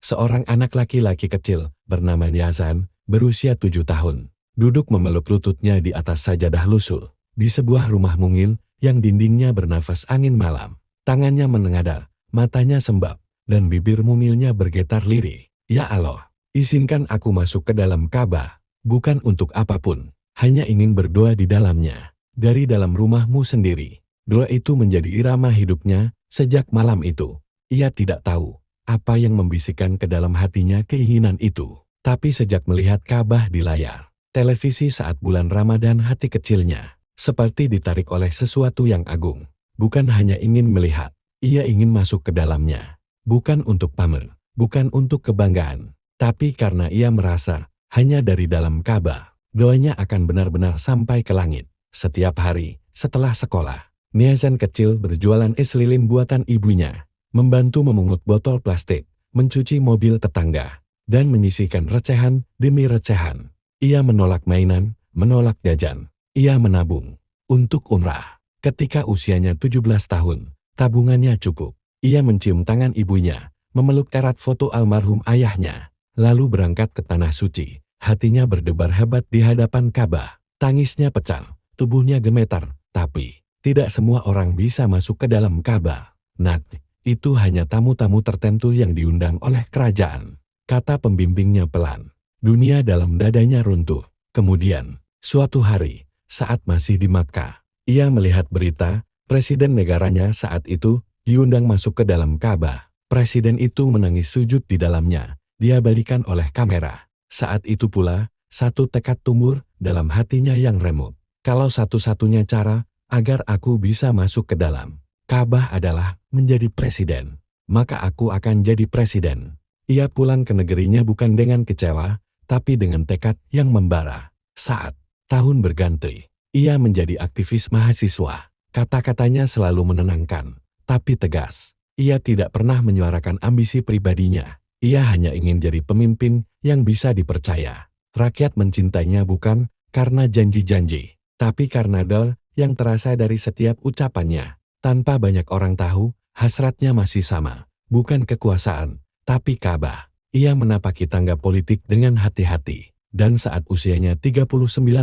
seorang anak laki-laki kecil bernama Yazan, berusia 7 tahun, duduk memeluk lututnya di atas sajadah lusul, di sebuah rumah mungil yang dindingnya bernafas angin malam. Tangannya menengadah, matanya sembab, dan bibir mungilnya bergetar lirih. Ya Allah, izinkan aku masuk ke dalam Ka'bah, bukan untuk apapun, hanya ingin berdoa di dalamnya, dari dalam rumahmu sendiri. Doa itu menjadi irama hidupnya sejak malam itu. Ia tidak tahu apa yang membisikkan ke dalam hatinya keinginan itu. Tapi sejak melihat Ka'bah di layar televisi saat bulan Ramadan, hati kecilnya seperti ditarik oleh sesuatu yang agung. Bukan hanya ingin melihat, ia ingin masuk ke dalamnya. Bukan untuk pamer, bukan untuk kebanggaan, tapi karena ia merasa hanya dari dalam Ka'bah, doanya akan benar-benar sampai ke langit. Setiap hari setelah sekolah, Yazan kecil berjualan es lilin buatan ibunya, membantu memungut botol plastik, mencuci mobil tetangga, dan menyisihkan recehan demi recehan. Ia menolak mainan, menolak jajan. Ia menabung untuk umrah. Ketika usianya 17 tahun, tabungannya cukup. Ia mencium tangan ibunya, memeluk erat foto almarhum ayahnya, lalu berangkat ke Tanah Suci. Hatinya berdebar hebat di hadapan Ka'bah. Tangisnya pecah, tubuhnya gemetar, tapi tidak semua orang bisa masuk ke dalam Ka'bah. Nak, itu hanya tamu-tamu tertentu yang diundang oleh kerajaan, kata pembimbingnya pelan. Dunia dalam dadanya runtuh. Kemudian, suatu hari, saat masih di Makkah, ia melihat berita, presiden negaranya saat itu diundang masuk ke dalam Ka'bah. Presiden itu menangis sujud di dalamnya, diabadikan oleh kamera. Saat itu pula, satu tekad tumbuh dalam hatinya yang remuk. Kalau satu-satunya cara agar aku bisa masuk ke dalam Ka'bah adalah menjadi presiden, maka aku akan jadi presiden. Ia pulang ke negerinya bukan dengan kecewa, tapi dengan tekad yang membara. Saat tahun berganti, ia menjadi aktivis mahasiswa. Kata-katanya selalu menenangkan, tapi tegas. Ia tidak pernah menyuarakan ambisi pribadinya. Ia hanya ingin jadi pemimpin yang bisa dipercaya. Rakyat mencintainya bukan karena janji-janji, tapi karena doa yang terasa dari setiap ucapannya. Tanpa banyak orang tahu, hasratnya masih sama. Bukan kekuasaan, tapi Ka'bah. Ia menapaki tangga politik dengan hati-hati. Dan saat usianya 39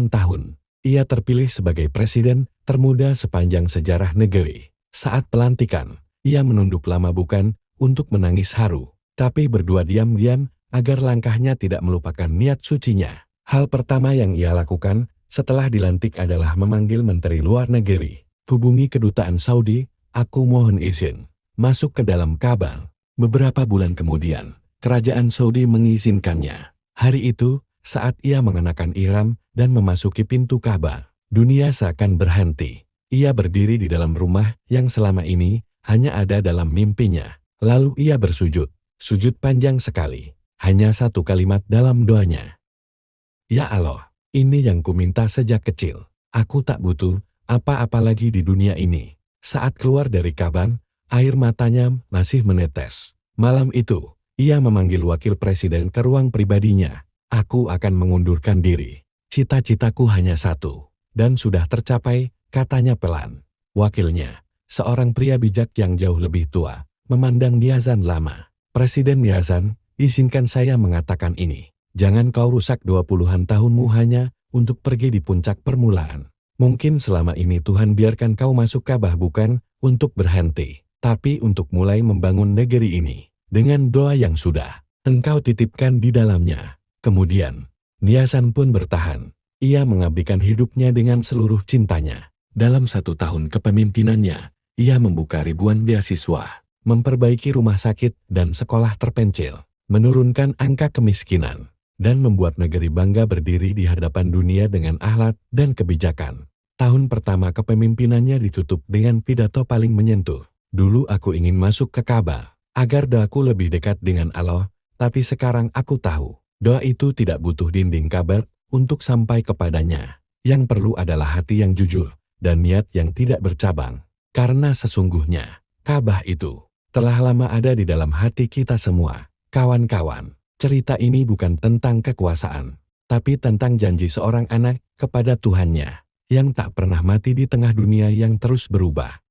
tahun, ia terpilih sebagai presiden termuda sepanjang sejarah negeri. Saat pelantikan, ia menunduk lama bukan untuk menangis haru, tapi berdua diam-diam agar langkahnya tidak melupakan niat sucinya. Hal pertama yang ia lakukan setelah dilantik adalah memanggil Menteri Luar Negeri. Hubungi kedutaan Saudi, aku mohon izin masuk ke dalam Ka'bah. Beberapa bulan kemudian, kerajaan Saudi mengizinkannya. Hari itu, saat ia mengenakan ihram dan memasuki pintu Ka'bah, dunia seakan berhenti. Ia berdiri di dalam rumah yang selama ini hanya ada dalam mimpinya. Lalu ia bersujud, sujud panjang sekali. Hanya satu kalimat dalam doanya. Ya Allah, ini yang kuminta sejak kecil. Aku tak butuh apa-apa lagi di dunia ini. Saat keluar dari Ka'bah, air matanya masih menetes. Malam itu, ia memanggil wakil presiden ke ruang pribadinya. Aku akan mengundurkan diri. Cita-citaku hanya satu, dan sudah tercapai, katanya pelan. Wakilnya, seorang pria bijak yang jauh lebih tua, memandang Yazan lama. Presiden Yazan, izinkan saya mengatakan ini. Jangan kau rusak 20-an tahunmu hanya untuk pergi di puncak permulaan. Mungkin selama ini Tuhan biarkan kau masuk Ka'bah bukan untuk berhenti, tapi untuk mulai membangun negeri ini. Dengan doa yang sudah engkau titipkan di dalamnya. Kemudian, Yazan pun bertahan. Ia mengabdikan hidupnya dengan seluruh cintanya. Dalam 1 tahun kepemimpinannya, ia membuka ribuan beasiswa, memperbaiki rumah sakit dan sekolah terpencil, menurunkan angka kemiskinan, dan membuat negeri bangga berdiri di hadapan dunia dengan akhlak dan kebijakan. Tahun pertama kepemimpinannya ditutup dengan pidato paling menyentuh. Dulu aku ingin masuk ke Ka'bah, agar doaku lebih dekat dengan Allah, tapi sekarang aku tahu, doa itu tidak butuh dinding Ka'bah untuk sampai kepadanya. Yang perlu adalah hati yang jujur, dan niat yang tidak bercabang. Karena sesungguhnya, Ka'bah itu telah lama ada di dalam hati kita semua. Kawan-kawan, cerita ini bukan tentang kekuasaan, tapi tentang janji seorang anak kepada Tuhannya, yang tak pernah mati di tengah dunia yang terus berubah.